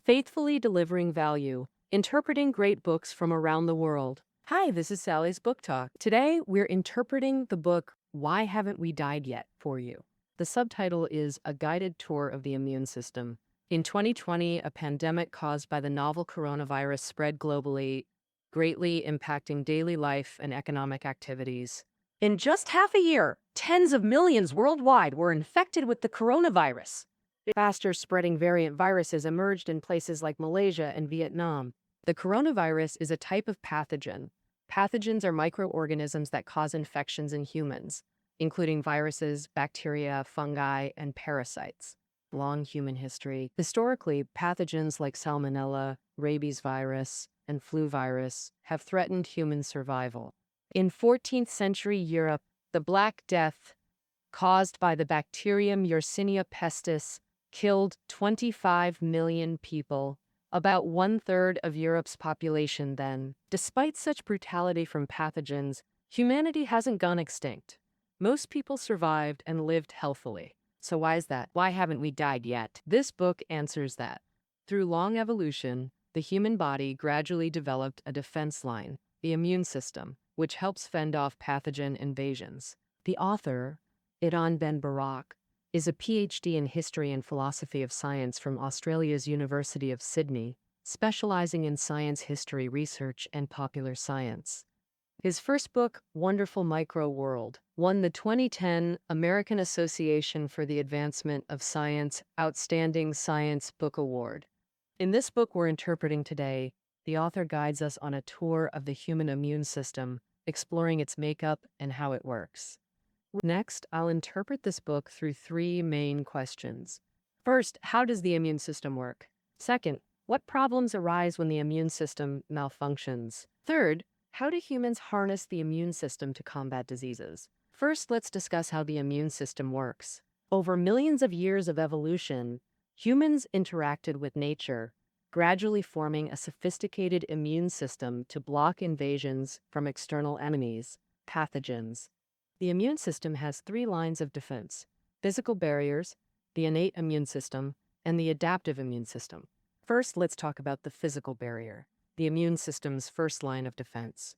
faithfully delivering value, interpreting great books from around the world. Hi, this is Sally's Book Talk. Today, we're interpreting the book Why Haven't We Died Yet for you. The subtitle is A Guided Tour of the Immune System. In 2020, a pandemic caused by the novel coronavirus spread globally, greatly impacting daily life and economic activities. In just half a year, tens of millions worldwide were infected with the coronavirus. Faster spreading variant viruses emerged in places like Malaysia and Vietnam. The coronavirus is a type of pathogen. Pathogens are microorganisms that cause infections in humans, including viruses, bacteria, fungi, and parasites. Long human history. Historically, pathogens like salmonella, rabies virus, and flu virus have threatened human survival. In 14th century Europe, the Black Death, caused by the bacterium Yersinia pestis, killed 25 million people, about one-third of Europe's population then. Despite such brutality from pathogens, humanity hasn't gone extinct. Most people survived and lived healthily. So why is that? Why haven't we died yet? This book answers that. Through long evolution, the human body gradually developed a defense line, the immune system, which helps fend off pathogen invasions. The author, Idan Ben Barak, is a PhD in history and philosophy of science from Australia's University of Sydney, specializing in science history research and popular science. His first book, Wonderful Micro World, won the 2010 American Association for the Advancement of Science Outstanding Science Book Award. In this book we're interpreting today, the author guides us on a tour of the human immune system, exploring its makeup and how it works. Next, I'll interpret this book through three main questions. First, how does the immune system work? Second, what problems arise when the immune system malfunctions? Third, how do humans harness the immune system to combat diseases? First, let's discuss how the immune system works. Over millions of years of evolution, humans interacted with nature, gradually forming a sophisticated immune system to block invasions from external enemies, pathogens. The immune system has three lines of defense: physical barriers, the innate immune system, and the adaptive immune system. First, let's talk about the physical barrier, the immune system's first line of defense.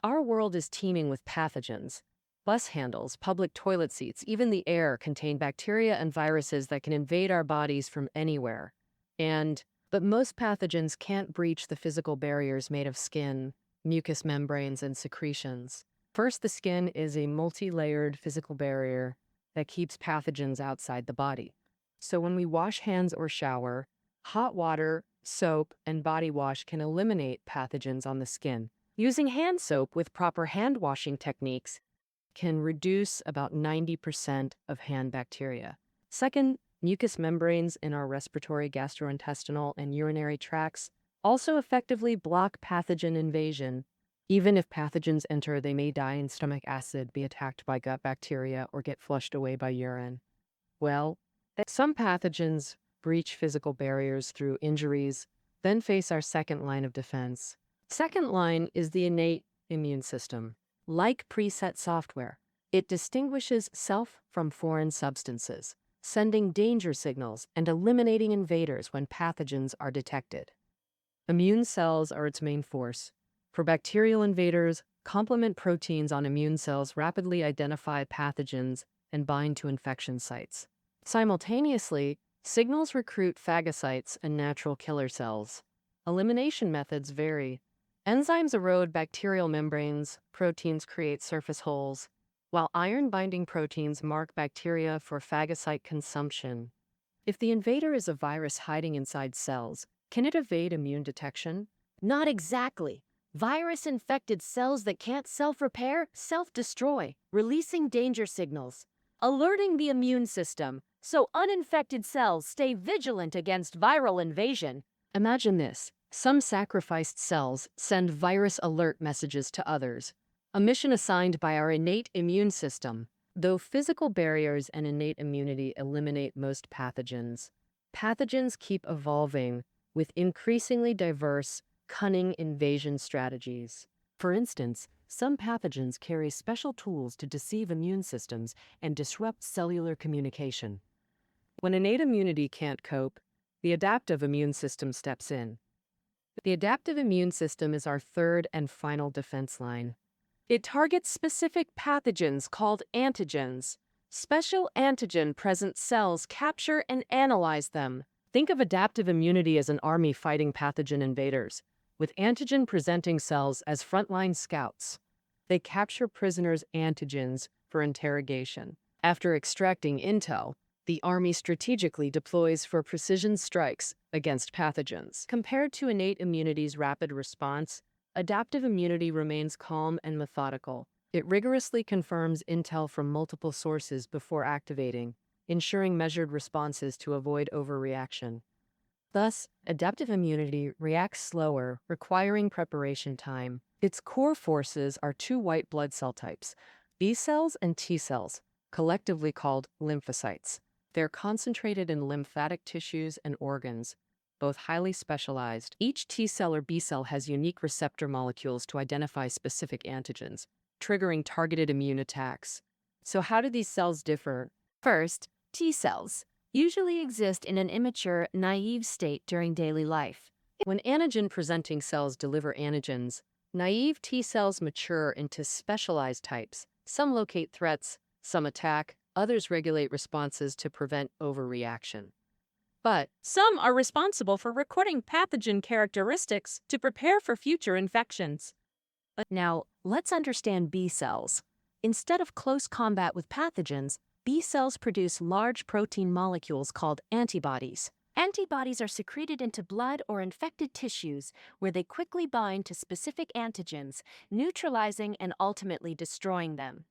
Our world is teeming with pathogens. Bus handles, public toilet seats, even the air contain bacteria and viruses that can invade our bodies from anywhere. But most pathogens can't breach the physical barriers made of skin, mucous membranes, and secretions. First, the skin is a multi-layered physical barrier that keeps pathogens outside the body. So when we wash hands or shower, hot water, soap, and body wash can eliminate pathogens on the skin. Using hand soap with proper hand washing techniques can reduce about 90% of hand bacteria. Second, mucous membranes in our respiratory, gastrointestinal, and urinary tracts also effectively block pathogen invasion. Even if pathogens enter, they may die in stomach acid, be attacked by gut bacteria, or get flushed away by urine. Well, some pathogens breach physical barriers through injuries, then face our second line of defense. Second line is the innate immune system. Like preset software, it distinguishes self from foreign substances, sending danger signals and eliminating invaders when pathogens are detected. Immune cells are its main force. For bacterial invaders, complement proteins on immune cells rapidly identify pathogens and bind to infection sites. Simultaneously, signals recruit phagocytes and natural killer cells. Elimination methods vary. Enzymes erode bacterial membranes, proteins create surface holes, while iron-binding proteins mark bacteria for phagocyte consumption. If the invader is a virus hiding inside cells, can it evade immune detection? Not exactly. Virus-infected cells that can't self-repair, self-destroy, releasing danger signals, alerting the immune system, so uninfected cells stay vigilant against viral invasion. Imagine this. Some sacrificed cells send virus alert messages to others, a mission assigned by our innate immune system. Though physical barriers and innate immunity eliminate most pathogens, pathogens keep evolving with increasingly diverse, cunning invasion strategies. For instance, some pathogens carry special tools to deceive immune systems and disrupt cellular communication. When innate immunity can't cope, the adaptive immune system steps in. The adaptive immune system is our third and final defense line. It targets specific pathogens called antigens. Special antigen-present cells capture and analyze them. Think of adaptive immunity as an army fighting pathogen invaders, with antigen-presenting cells as frontline scouts. They capture prisoners' antigens for interrogation. After extracting intel, the army strategically deploys for precision strikes against pathogens. Compared to innate immunity's rapid response, adaptive immunity remains calm and methodical. It rigorously confirms intel from multiple sources before activating, ensuring measured responses to avoid overreaction. Thus, adaptive immunity reacts slower, requiring preparation time. Its core forces are two white blood cell types, B cells and T cells, collectively called lymphocytes. They're concentrated in lymphatic tissues and organs, both highly specialized. Each T cell or B cell has unique receptor molecules to identify specific antigens, triggering targeted immune attacks. So how do these cells differ? First, T cells usually exist in an immature, naive state during daily life. When antigen-presenting cells deliver antigens, naive T cells mature into specialized types. Some locate threats, some attack, others regulate responses to prevent overreaction. But Some are responsible for recording pathogen characteristics to prepare for future infections. Now, let's understand B cells. Instead of close combat with pathogens, B cells produce large protein molecules called antibodies. Antibodies are secreted into blood or infected tissues where they quickly bind to specific antigens, neutralizing and ultimately destroying them.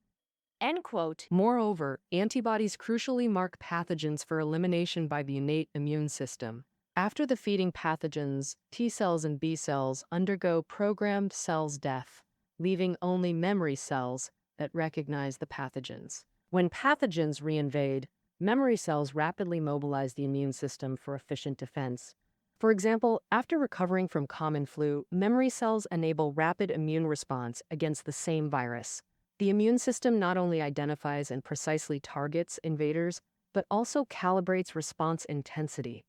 End quote. moreover, antibodies crucially mark pathogens for elimination by the innate immune system. After defeating pathogens, T cells and B cells undergo programmed cells death, leaving only memory cells that recognize the pathogens. When pathogens reinvade, memory cells rapidly mobilize the immune system for efficient defense. For example, after recovering from common flu, memory cells enable rapid immune response against the same virus. The immune system not only identifies and precisely targets invaders, but also calibrates response intensity.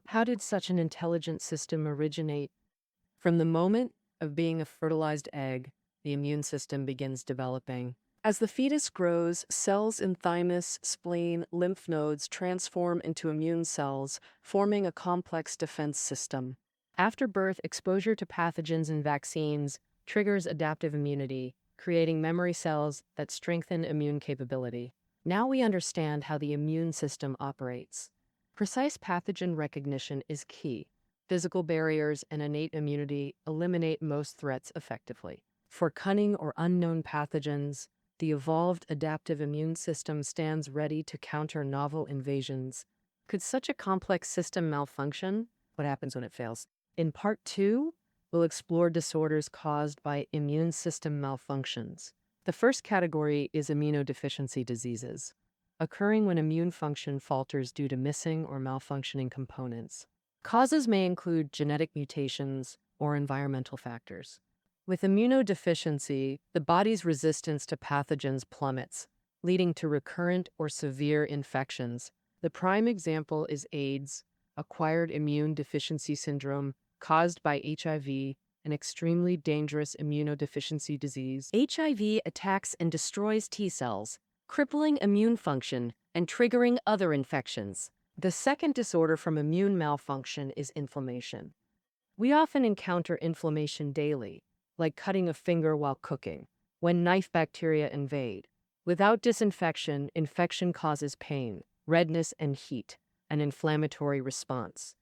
How did such an intelligent system originate? From the moment of being a fertilized egg, the immune system begins developing. As the fetus grows, cells in thymus, spleen, lymph nodes transform into immune cells, forming a complex defense system. After birth, exposure to pathogens and vaccines triggers adaptive immunity, creating memory cells that strengthen immune capability. Now we understand how the immune system operates. Precise pathogen recognition is key. Physical barriers and innate immunity eliminate most threats effectively. For cunning or unknown pathogens, the evolved adaptive immune system stands ready to counter novel invasions. Could such a complex system malfunction? What happens when it fails? In Part 2, we'll explore disorders caused by immune system malfunctions. The first category is immunodeficiency diseases, occurring when immune function falters due to missing or malfunctioning components. Causes may include genetic mutations or environmental factors. With immunodeficiency, the body's resistance to pathogens plummets, leading to recurrent or severe infections. The prime example is AIDS, acquired immune deficiency syndrome caused by HIV, an extremely dangerous immunodeficiency disease. HIV attacks and destroys T cells, crippling immune function and triggering other infections. The second disorder from immune malfunction is inflammation. We often encounter inflammation daily, like cutting a finger while cooking, when knife bacteria invade. Without disinfection, infection causes pain, redness, and heat, an inflammatory response.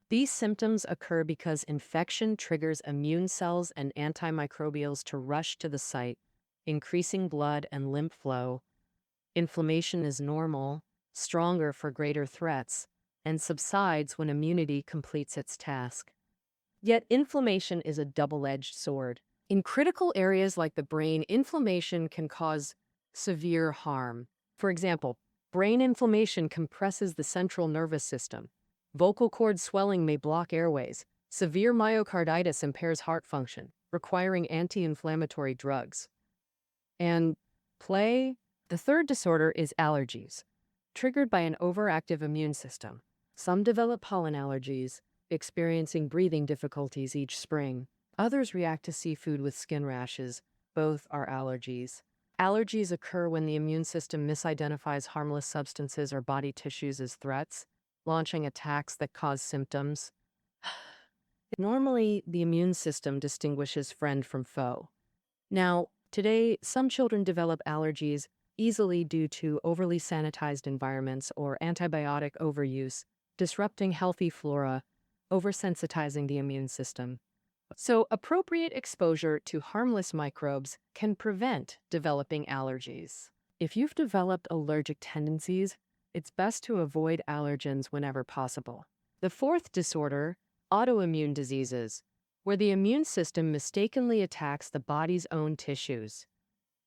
These symptoms occur because infection triggers immune cells and antimicrobials to rush to the site, increasing blood and lymph flow. Inflammation is normal, stronger for greater threats, and subsides when immunity completes its task. Yet inflammation is a double-edged sword. In critical areas like the brain, inflammation can cause severe harm. For example, brain inflammation compresses the central nervous system. Vocal cord swelling may block airways. Severe myocarditis impairs heart function, requiring anti-inflammatory drugs. And the third disorder is allergies, triggered by an overactive immune system. Some develop pollen allergies, experiencing breathing difficulties each spring. Others react to seafood with skin rashes. Both are allergies. Allergies occur when the immune system misidentifies harmless substances or body tissues as threats, launching attacks that cause symptoms. Normally, the immune system distinguishes friend from foe. Now, today, some children develop allergies easily due to overly sanitized environments or antibiotic overuse, disrupting healthy flora, oversensitizing the immune system. So, appropriate exposure to harmless microbes can prevent developing allergies. If you've developed allergic tendencies, it's best to avoid allergens whenever possible. The fourth disorder, autoimmune diseases, where the immune system mistakenly attacks the body's own tissues.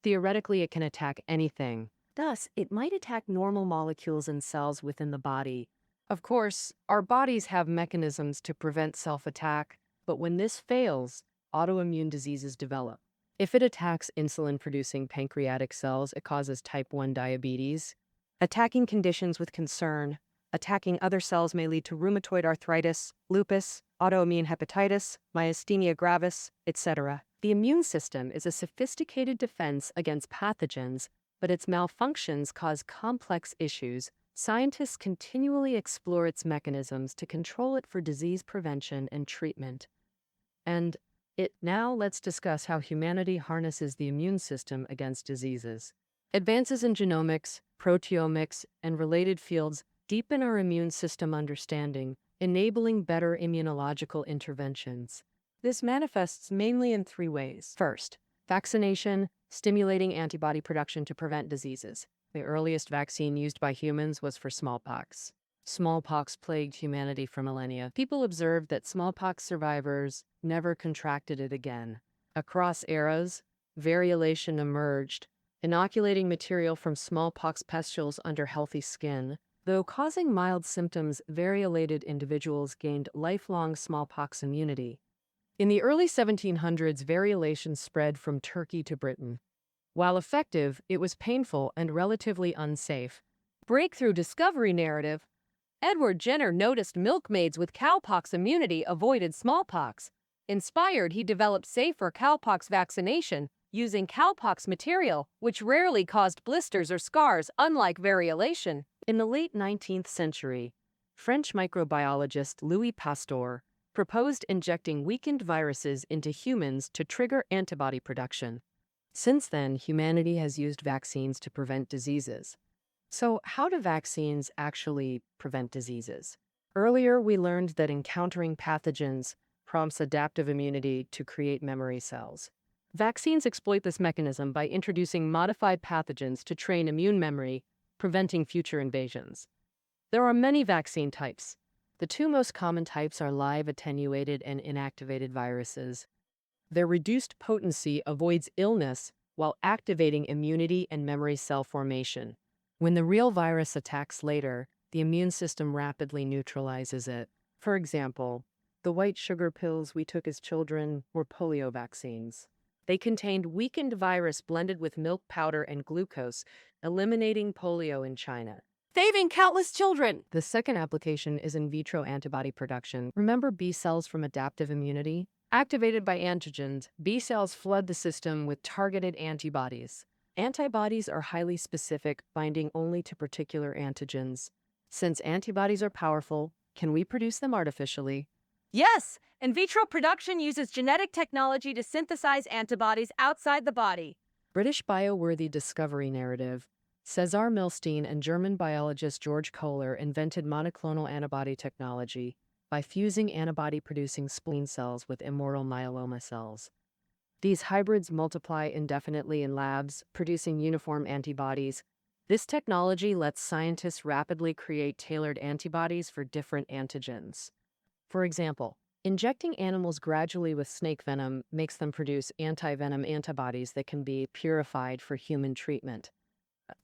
Theoretically, it can attack anything. Thus, it might attack normal molecules and cells within the body. Of course, our bodies have mechanisms to prevent self-attack, but when this fails, autoimmune diseases develop. If it attacks insulin-producing pancreatic cells, it causes type 1 diabetes. Attacking conditions with concern. Attacking other cells may lead to rheumatoid arthritis, lupus, autoimmune hepatitis, myasthenia gravis, etc. The immune system is a sophisticated defense against pathogens, but its malfunctions cause complex issues. Scientists continually explore its mechanisms to control it for disease prevention and treatment. Now let's discuss how humanity harnesses the immune system against diseases. Advances in genomics, proteomics, and related fields deepen our immune system understanding, enabling better immunological interventions. This manifests mainly in three ways. First, vaccination, stimulating antibody production to prevent diseases. The earliest vaccine used by humans was for smallpox. Smallpox plagued humanity for millennia. People observed that smallpox survivors never contracted it again. Across eras, variolation emerged, inoculating material from smallpox pustules under healthy skin. Though causing mild symptoms, variolated individuals gained lifelong smallpox immunity. In the early 1700s, variolation spread from Turkey to Britain. While effective, it was painful and relatively unsafe. Breakthrough discovery narrative. Edward Jenner noticed milkmaids with cowpox immunity avoided smallpox. Inspired, he developed safer cowpox vaccination using cowpox material, which rarely caused blisters or scars, unlike variolation. In the late 19th century, French microbiologist Louis Pasteur proposed injecting weakened viruses into humans to trigger antibody production. Since then, humanity has used vaccines to prevent diseases. So, how do vaccines actually prevent diseases? Earlier, we learned that encountering pathogens prompts adaptive immunity to create memory cells. Vaccines exploit this mechanism by introducing modified pathogens to train immune memory, preventing future invasions. There are many vaccine types. The two most common types are live attenuated and inactivated viruses. Their reduced potency avoids illness while activating immunity and memory cell formation. When the real virus attacks later, the immune system rapidly neutralizes it. For example, the white sugar pills we took as children were polio vaccines. They contained weakened virus blended with milk powder and glucose, eliminating polio in China, saving countless children. The second application is in vitro antibody production. Remember B cells from adaptive immunity? Activated by antigens, B cells flood the system with targeted antibodies. Antibodies are highly specific, binding only to particular antigens. Since antibodies are powerful, can we produce them artificially? Yes, in vitro production uses genetic technology to synthesize antibodies outside the body. British bioworthy discovery narrative. Cesar Milstein and German biologist George Kohler invented monoclonal antibody technology by fusing antibody-producing spleen cells with humoral myeloma cells. These hybrids multiply indefinitely in labs, producing uniform antibodies. This technology lets scientists rapidly create tailored antibodies for different antigens. For example, injecting animals gradually with snake venom makes them produce anti-venom antibodies that can be purified for human treatment.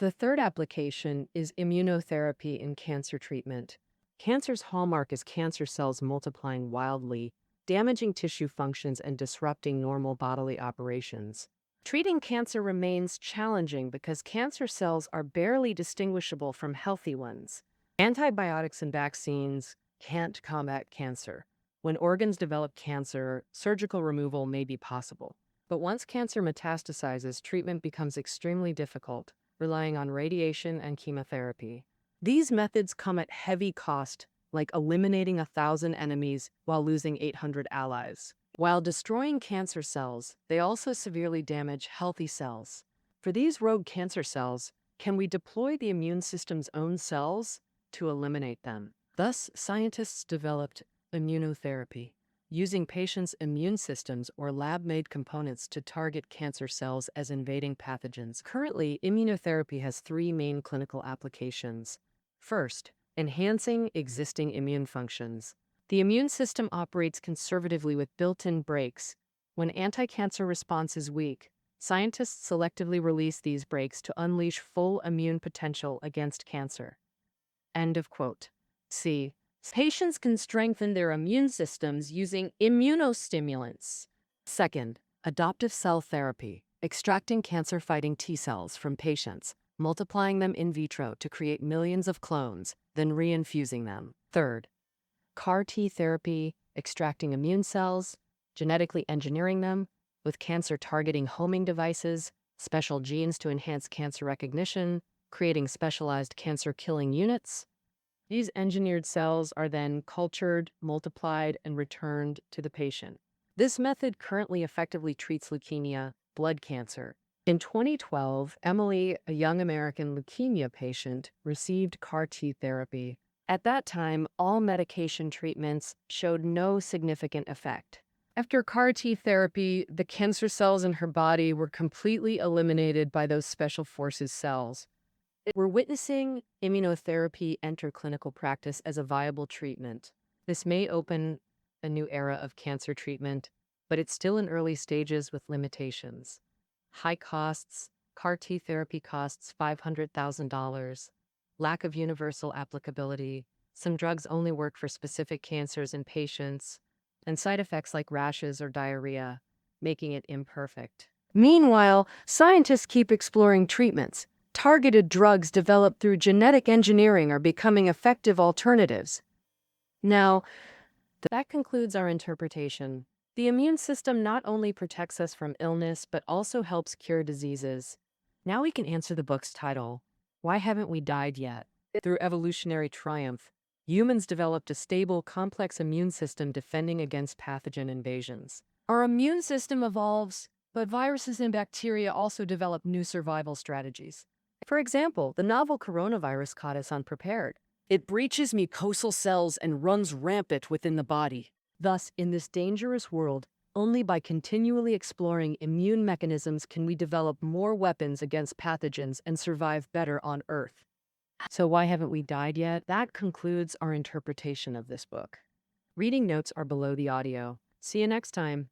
The third application is immunotherapy in cancer treatment. Cancer's hallmark is cancer cells multiplying wildly, damaging tissue functions and disrupting normal bodily operations. Treating cancer remains challenging because cancer cells are barely distinguishable from healthy ones. Antibiotics and vaccines can't combat cancer. When organs develop cancer, surgical removal may be possible. But once cancer metastasizes, treatment becomes extremely difficult, relying on radiation and chemotherapy. These methods come at heavy cost, like eliminating 1,000 enemies while losing 800 allies. While destroying cancer cells, they also severely damage healthy cells. For these rogue cancer cells, can we deploy the immune system's own cells to eliminate them? Thus, scientists developed immunotherapy, using patients' immune systems or lab-made components to target cancer cells as invading pathogens. Currently, immunotherapy has three main clinical applications. First, enhancing existing immune functions. The immune system operates conservatively with built-in brakes. When anti-cancer response is weak, scientists selectively release these brakes to unleash full immune potential against cancer. End of quote. C. Patients can strengthen their immune systems using immunostimulants. Second, adoptive cell therapy, extracting cancer-fighting T cells from patients, multiplying them in vitro to create millions of clones, then reinfusing them. Third, CAR T therapy, extracting immune cells, genetically engineering them with cancer-targeting homing devices, special genes to enhance cancer recognition, creating specialized cancer-killing units. These engineered cells are then cultured, multiplied, and returned to the patient. This method currently effectively treats leukemia, blood cancer. In 2012, Emily, a young American leukemia patient, received CAR T therapy. At that time, all medication treatments showed no significant effect. After CAR T therapy, the cancer cells in her body were completely eliminated by those special forces cells. We're witnessing immunotherapy enter clinical practice as a viable treatment. This may open a new era of cancer treatment, but it's still in early stages with limitations. High costs, CAR T therapy costs $500,000, lack of universal applicability, some drugs only work for specific cancers in patients, and side effects like rashes or diarrhea, making it imperfect. Meanwhile, scientists keep exploring treatments. Targeted drugs developed through genetic engineering are becoming effective alternatives. Now, that concludes our interpretation. The immune system not only protects us from illness, but also helps cure diseases. Now we can answer the book's title, Why Haven't We Died Yet? Through evolutionary triumph, humans developed a stable, complex immune system defending against pathogen invasions. Our immune system evolves, but viruses and bacteria also develop new survival strategies. For example, the novel coronavirus caught us unprepared. It breaches mucosal cells and runs rampant within the body. Thus, in this dangerous world, only by continually exploring immune mechanisms can we develop more weapons against pathogens and survive better on Earth. So why haven't we died yet? That concludes our interpretation of this book. Reading notes are below the audio. See you next time.